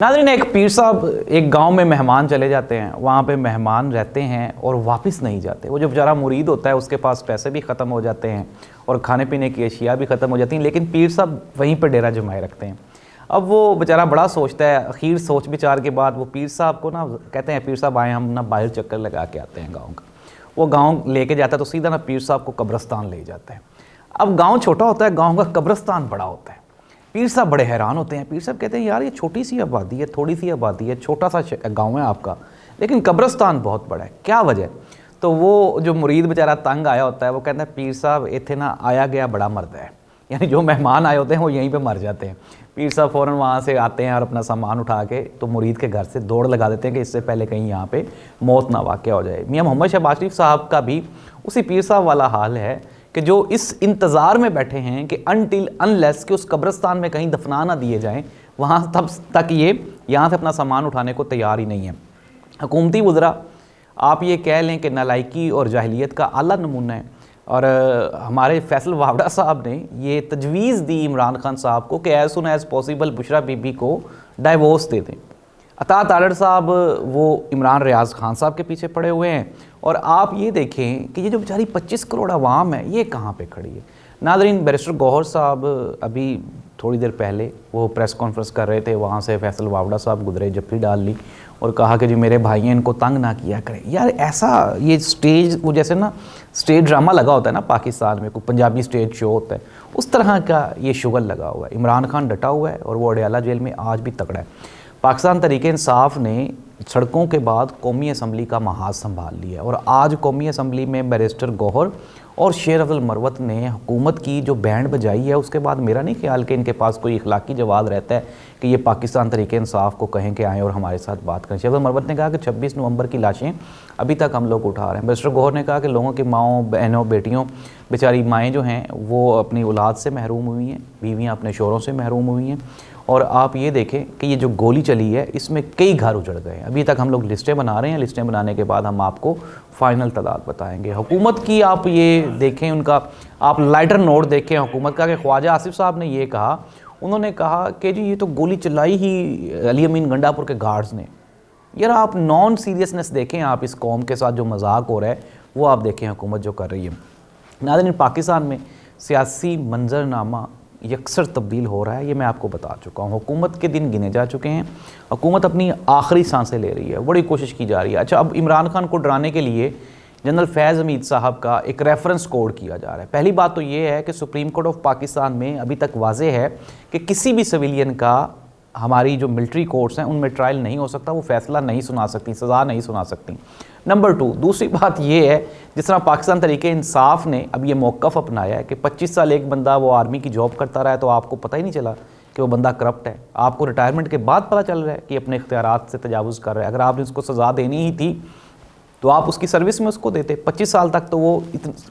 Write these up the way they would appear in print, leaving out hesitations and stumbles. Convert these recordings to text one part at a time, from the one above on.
नाज़रीन, एक पीर साहब एक गांव में मेहमान चले जाते हैं, वहाँ पे मेहमान रहते हैं और वापस नहीं जाते। वो जो बेचारा मुरीद होता है उसके पास पैसे भी ख़त्म हो जाते हैं और खाने पीने की अशिया भी ख़त्म हो जाती हैं, लेकिन पीर साहब वहीं पर डेरा जमाए रखते हैं। अब वो बेचारा बड़ा सोचता है, आखिर सोच विचार के बाद वो पीर साहब को ना कहते हैं, पीर साहब आए, हम ना बाहर चक्कर लगा के आते हैं गाँव का। वो गाँव लेके जाता है तो सीधा ना पीर साहब को कब्रस्तान ले जाता है। अब गाँव छोटा होता है, गाँव का कब्रस्तान बड़ा होता है। पीर साहब बड़े हैरान होते हैं। पीर साहब कहते हैं, यार ये छोटी सी आबादी है, थोड़ी सी आबादी है, छोटा सा गांव है आपका, लेकिन कब्रस्तान बहुत बड़ा है, क्या वजह? तो वो जो मुरीद बेचारा तंग आया होता है वो कहता है, पीर साहब इतने ना आया गया बड़ा मरदा है, यानी जो मेहमान आए होते हैं वो यहीं पे मर जाते हैं। पीर साहब फ़ौरन वहाँ से आते हैं और अपना सामान उठा के तो मुरीद के घर से दौड़ लगा देते हैं कि इससे पहले कहीं यहाँ पे मौत ना वाक़या हो जाए। मियाँ मोहम्मद शहबाज शरीफ साहब का भी उसी पीर साहब वाला हाल है कि जो इस इंतज़ार में बैठे हैं कि अनटिल अनलेस कि उस कब्रस्तान में कहीं दफना ना दिए जाएं, वहाँ तब तक ये यहाँ से अपना सामान उठाने को तैयार ही नहीं है। हुकूमती वज़रा आप ये कह लें कि नालायकी और जाहिलियत का आला नमूना है। और हमारे फैसल वावड़ा साहब ने ये तजवीज़ दी इमरान खान साहब को कि as soon as possible Bushra Bibi को डाइवोर्स दे दें। अता तालड़ साहब वो इमरान रियाज खान साहब के पीछे पड़े हुए हैं। और आप ये देखें कि ये जो बेचारी 25 करोड़ आवाम है ये कहाँ पे खड़ी है। नाज़रीन, बैरिस्टर गौहर साहब अभी थोड़ी देर पहले वो प्रेस कॉन्फ्रेंस कर रहे थे, वहाँ से फैसल वावड़ा साहब गुजरे, जप्फी डाल ली और कहा कि जो मेरे भाई हैं इनको तंग ना किया करें। यार ऐसा ये स्टेज, वो जैसे ना स्टेज ड्रामा लगा होता है ना पाकिस्तान में, कोई पंजाबी स्टेज शो होता है, उस तरह का ये शुगल लगा हुआ है। इमरान खान डटा हुआ है और वो अडयाला जेल में आज भी तगड़ा है। पाकिस्तान तहरीक इंसाफ ने सड़कों के बाद कौमी असम्बली का महाज संभाल लिया और आज कौमी असम्बली में बैरिस्टर गौहर और शेर अफजल मरवत ने हुकूमत की जो बैंड बजाई है, उसके बाद मेरा नहीं ख्याल कि इनके पास कोई इखलाकी जवाब रहता है कि ये पाकिस्तान तहरीक इंसाफ को कहें कि आएँ और हमारे साथ बात करें। शेर अफजल मरवत ने कहा कि 26 नवंबर की लाशें अभी तक हम लोग उठा रहे हैं। बैरिस्टर गौहर ने कहा कि लोगों की माओं, बहनों, बेटियों, बेचारी माएँ जो हैं वो अपनी औलाद से महरूम हुई हैं, बीवियाँ अपने शोरों से महरूम हुई हैं। और आप ये देखें कि ये जो गोली चली है इसमें कई घर उजड़ गए हैं। अभी तक हम लोग लिस्टें बना रहे हैं, लिस्टें बनाने के बाद हम आपको फ़ाइनल तादाद बताएंगे। हुकूमत की आप ये देखें, उनका आप लाइटर नोट देखें हुकूमत का, कि ख्वाजा आसिफ साहब ने ये कहा, उन्होंने कहा कि जी ये तो गोली चलाई ही अली अमीन गंडापुर के गार्ड्स ने। यार आप नॉन सीरियसनेस देखें, आप इस कौम के साथ जो मजाक हो रहा है वो आप देखें हुकूमत जो कर रही है। नाज़रीन, पाकिस्तान में सियासी मंजरनामा यकसर तब्दील हो रहा है, ये मैं आपको बता चुका हूँ। हुकूमत के दिन गिने जा चुके हैं, हुकूमत अपनी आखिरी सांसें ले रही है, बड़ी कोशिश की जा रही है। अच्छा, अब इमरान खान को डराने के लिए जनरल फैज़ हमीद साहब का एक रेफरेंस कोड किया जा रहा है। पहली बात तो ये है कि सुप्रीम कोर्ट ऑफ पाकिस्तान में अभी तक वाज़े है कि किसी भी सिविलियन का हमारी जो मिलिट्री कोर्ट्स हैं उनमें ट्रायल नहीं हो सकता, वो फैसला नहीं सुना सकती, सज़ा नहीं सुना सकती। नंबर 2, दूसरी बात ये है, जिस तरह पाकिस्तान तहरीक इंसाफ ने अब ये मौक़िफ़ अपनाया है कि 25 साल एक बंदा वो आर्मी की जॉब करता रहा है तो आपको पता ही नहीं चला कि वो बंदा करप्ट है। आपको रिटायरमेंट के बाद पता चल रहा है कि अपने इख्तियारात से तजावुज़ कर रहा है। अगर आपने उसको सज़ा देनी ही थी तो आप उसकी सर्विस में उसको देते। 25 साल तक तो वो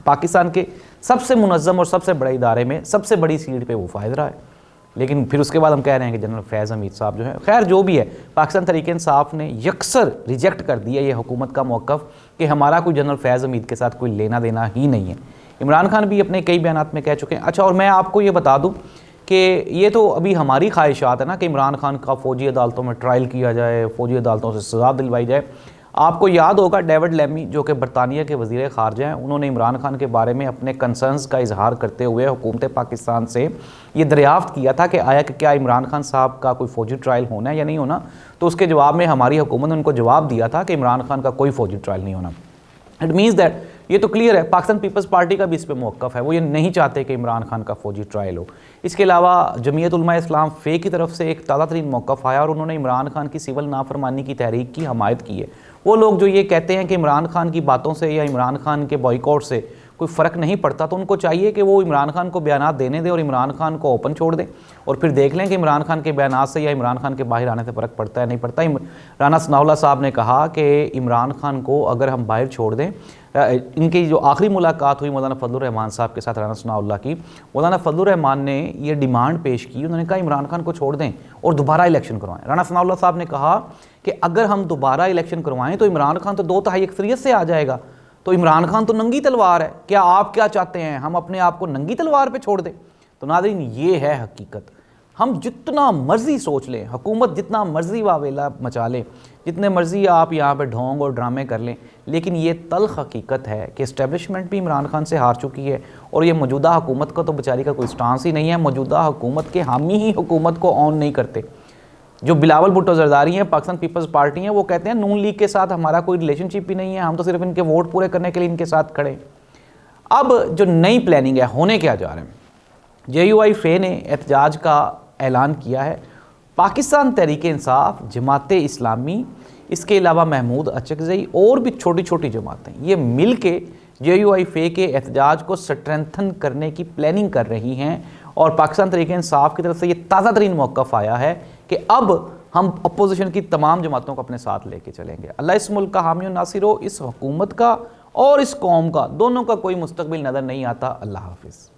पाकिस्तान के सबसे मुनज़्ज़म और सबसे बड़े इदारे में सबसे बड़ी सीट पर वो फायद रहा है। लेकिन फिर उसके बाद हम कह रहे हैं कि जनरल फैज़ हमीद साहब जो है, खैर जो भी है, पाकिस्तान तहरीक इंसाफ ने यकसर रिजेक्ट कर दिया ये हुकूमत का मौक़िफ़ कि हमारा कोई जनरल फैज़ हमीद के साथ कोई लेना देना ही नहीं है। इमरान खान भी अपने कई बयानात में कह चुके हैं। अच्छा, और मैं आपको ये बता दूँ कि ये तो अभी हमारी ख्वाहिशात है ना कि इमरान खान का फ़ौजी अदालतों में ट्रायल किया जाए, फ़ौजी अदालतों से सज़ा दिलवाई जाए। आपको याद होगा डेविड लेमी जो कि बरतानिया के वज़ीर ख़ारजा हैं, उन्होंने इमरान खान के बारे में अपने कंसर्न्स का इजहार करते हुए हुकूमत पाकिस्तान से ये दरियाफ़्त किया था कि आया कि क्या इमरान खान साहब का कोई फ़ौजी ट्रायल होना है या नहीं होना। तो उसके जवाब में हमारी हुकूमत ने उनको जवाब दिया था कि इमरान खान का कोई फ़ौजी ट्रायल नहीं होना। इट मीन्स दैट ये तो क्लियर है, पाकिस्तान पीपल्स पार्टी का भी इस पर मौक़िफ़ है, वो ये नहीं चाहते कि इमरान खान का फ़ौजी ट्रायल हो। इसके अलावा जमीयत उलमा इस्लाम फ़े की तरफ से एक ताज़ा तरीन मौक़िफ़ आया और उन्होंने इमरान खान की सिविल नाफरमानी की तहरीक की हमायत की है। वो लोग जो ये कहते हैं कि इमरान खान की बातों से या इमरान खान के बॉयकॉट से कोई फ़र्क नहीं पड़ता, तो उनको चाहिए कि वो इमरान खान को बयानात देने दें और इमरान खान को ओपन छोड़ दें और फिर देख लें कि इमरान खान के बयानात से या इमरान खान के बाहर आने से फ़र्क पड़ता है नहीं पड़ता। राना सनाउल्लाह साहब ने कहा कि इमरान खान को अगर हम बाहर छोड़ दें, इनकी जो आखिरी मुलाकात हुई मौलाना फजलुर रहमान साहब के साथ, राना सनाउल्लाह की, मौलाना फजलुर रहमान ने ये डिमांड पेश की, उन्होंने कहा इमरान खान को छोड़ दें और दोबारा इलेक्शन करवाएं। राना सनाउल्लाह साहब ने कहा कि अगर हम दोबारा इलेक्शन करवाएं तो इमरान खान तो 2/3 अक्सरियत से आ जाएगा, तो इमरान खान तो नंगी तलवार है, क्या आप क्या चाहते हैं हम अपने आप को नंगी तलवार पे छोड़ दें? तो नाज़रीन, ये है हकीकत। हम जितना मर्जी सोच लें, हुकूमत जितना मर्जी वावेला मचा ले, जितने मर्जी आप यहाँ पे ढोंग और ड्रामे कर लें, लेकिन ये तल्ख हकीकत है कि इस्टेब्लिशमेंट भी इमरान खान से हार चुकी है और ये मौजूदा हुकूमत का तो बेचारी का कोई स्टांस ही नहीं है। मौजूदा हुकूमत के हामी ही हुकूमत को ऑन नहीं करते। जो बिलावल भुट्टो जरदारी हैं, पाकिस्तान पीपल्स पार्टी हैं, वो कहते हैं नून लीग के साथ हमारा कोई रिलेशनशिप ही नहीं है, हम तो सिर्फ इनके वोट पूरे करने के लिए इनके साथ खड़े। अब जो नई प्लानिंग है, होने क्या जा रहे हैं, JUI-FA ने एहतजाज का ऐलान किया है। पाकिस्तान तहरीक-ए-इंसाफ, जमात-ए-इस्लामी, इसके अलावा महमूद अचकज़ई और भी छोटी छोटी जमातें, ये मिल के JUI-FA के एहतजाज को स्ट्रेंथन करने की प्लानिंग कर रही हैं। और पाकिस्तान तहरीक-ए-इंसाफ की तरफ से ये ताज़ा तरीन मौक़िफ़ आया है कि अब हम अपोजिशन की तमाम जमातों को अपने साथ लेके चलेंगे। अल्लाह इस मुल्क का हामी और नासिर हो। इस हुकूमत का और इस कौम का, दोनों का कोई मुस्तकबिल नज़र नहीं आता। अल्लाह हाफ़िज़।